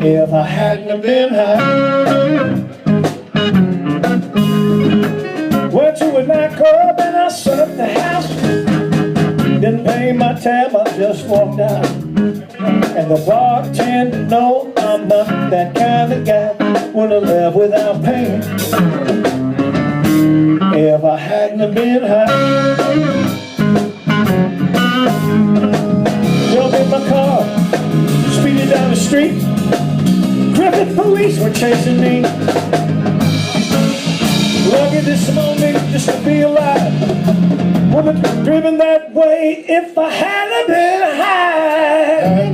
If I hadn't been high, went to a nightclub and I set up the house. Didn't pay my tab, I just walked out. And the bartender, no, I'm not that kind of guy. Wanna live without paying. If I hadn't been high, jumped in my car, speeded down the street. Griffith police were chasing me. Lucky this morning just to be alive. Wouldn't have driven that way if I hadn't been high.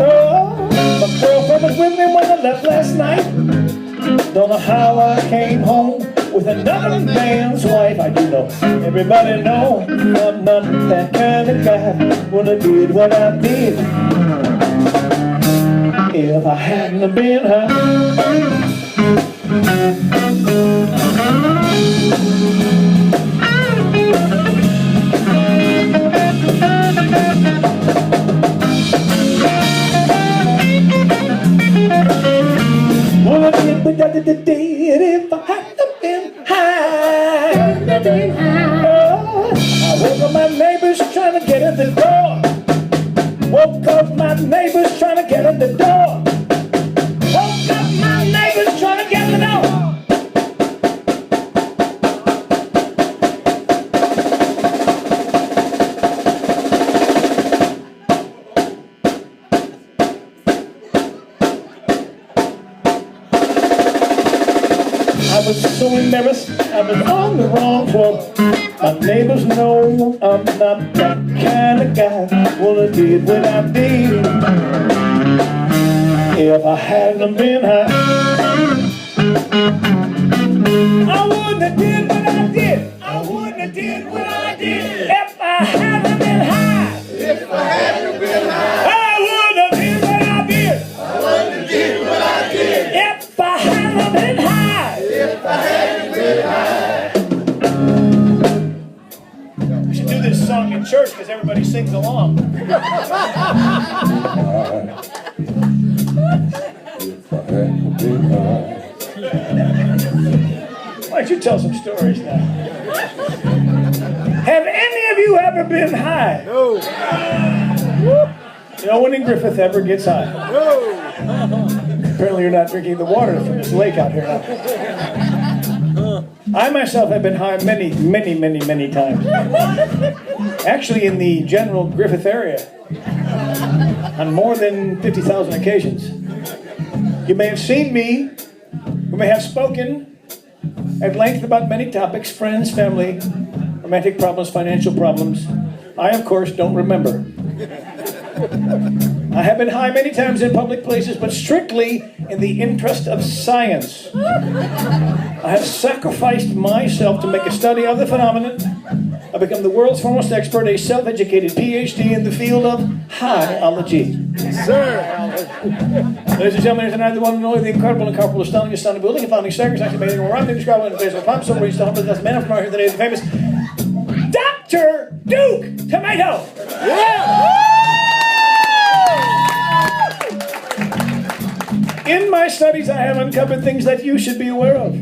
Oh, my girlfriend was with me when I left last night. Don't know how I came home with another man's wife. I do know, everybody know I'm not that kind of guy. When I did what I did, if I hadn't been high. Well, I did what I did if I hadn't been high. Oh, I woke up my neighbors trying to get in the door. Woke up my neighbors trying to get in the door. Woke up my neighbors trying to get in the door. I was so embarrassed, I was on the wrong floor. My neighbors know I'm not that kind of guy. Well, I did what I did if I hadn't been high. I wouldn't have did what I did. I wouldn't have did what I did if I hadn't been high. If I hadn't been high. I wouldn't have did what I did. I wouldn't have did what I did if I hadn't been high. If I hadn't been high. We should do this song in church because everybody sings along. Why don't you tell some stories now? Have any of you ever been high? No. No one in Griffith ever gets high. No. Apparently you're not drinking the water from this lake out here now. I myself have been high many, many, many, many times. Actually in the general Griffith area. On more than 50,000 occasions. You may have seen me, or may have spoken at length about many topics, friends, family, romantic problems, financial problems. I, of course, don't remember. I have been high many times in public places, but strictly in the interest of science. I have sacrificed myself to make a study of the phenomenon. I've become the world's foremost expert, a self-educated PhD in the field of high-ology. Sir! Ladies and gentlemen, tonight the one and only, the incredible, incomparable, astounding building, and founding staggering, actually amazing, more rhyme, indescribable, and place of pump, so reached the humble, that's man from our here today, the famous Dr. Duke Tomato! Yeah! In my studies, I have uncovered things that you should be aware of.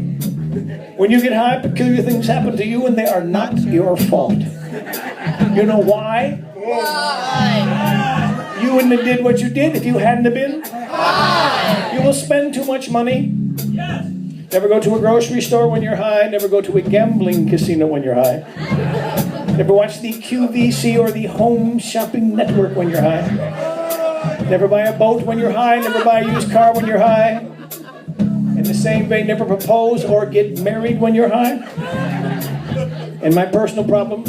When you get high, peculiar things happen to you, and they are not your fault. You know why? Why? You wouldn't have did what you did if you hadn't have been. Why? You will spend too much money. Yes. Never go to a grocery store when you're high. Never go to a gambling casino when you're high. Never watch the QVC or the Home Shopping Network when you're high. Never buy a boat when you're high. Never buy a used car when you're high. In the same vein, never propose or get married when you're high. And my personal problem,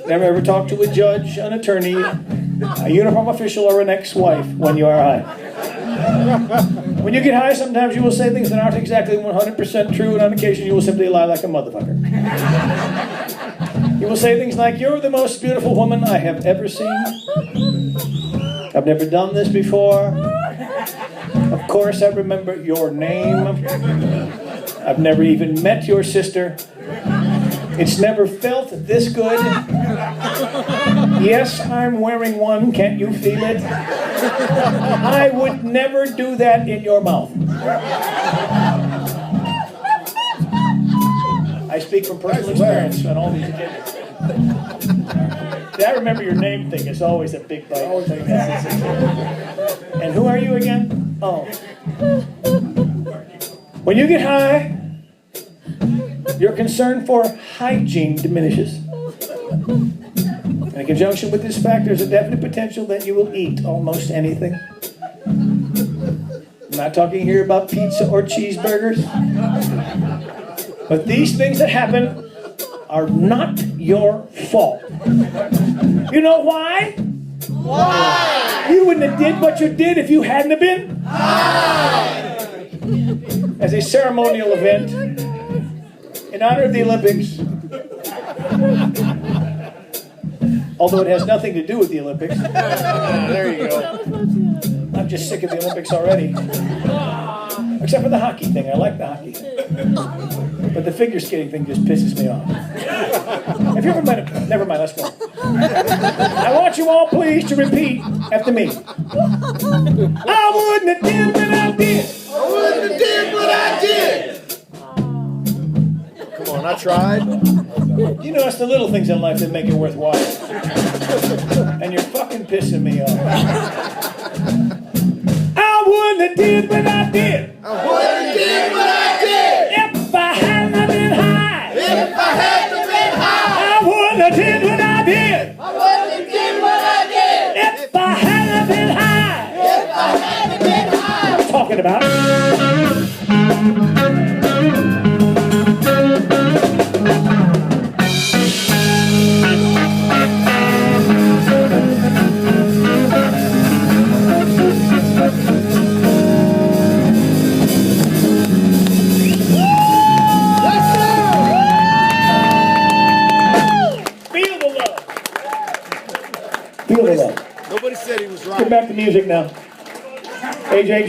never ever talk to a judge, an attorney, a uniform official, or an ex-wife when you are high. When you get high, sometimes you will say things that aren't exactly 100% true, and on occasion you will simply lie like a motherfucker. You will say things like, "You're the most beautiful woman I have ever seen. I've never done this before. Of course I remember your name. I've never even met your sister. It's never felt this good. Yes, I'm wearing one. Can't you feel it? I would never do that in your mouth. I speak from personal experience on all these occasions. See, I remember your name thing. It's always a big bite. And who are you again? Oh. When you get high, your concern for hygiene diminishes. In conjunction with this fact, there's a definite potential that you will eat almost anything. I'm not talking here about pizza or cheeseburgers. But these things that happen are not your fault. You know why? Why? You wouldn't have did what you did if you hadn't have been. Why? As a ceremonial event, in honor of the Olympics, although it has nothing to do with the Olympics. There you go. I'm just sick of the Olympics already. Except for the hockey thing. I like the hockey thing. But the figure skating thing just pisses me off. Have you ever met a... Never mind, let's go. I want you all, please, to repeat after me. I wouldn't have did what I did. I wouldn't have did what I did. Come on, I tried. You know, it's the little things in life that make it worthwhile. And you're fucking pissing me off. I wouldn't have did what I did. I wouldn't have did what I did. If I hadn't been high. If I hadn't been high. I wouldn't have did what I did. I wouldn't have did what I did. If I hadn't been high. If I hadn't been high. I'm talking about. Feel the love. Nobody said he was right. Get back to music now. AJ.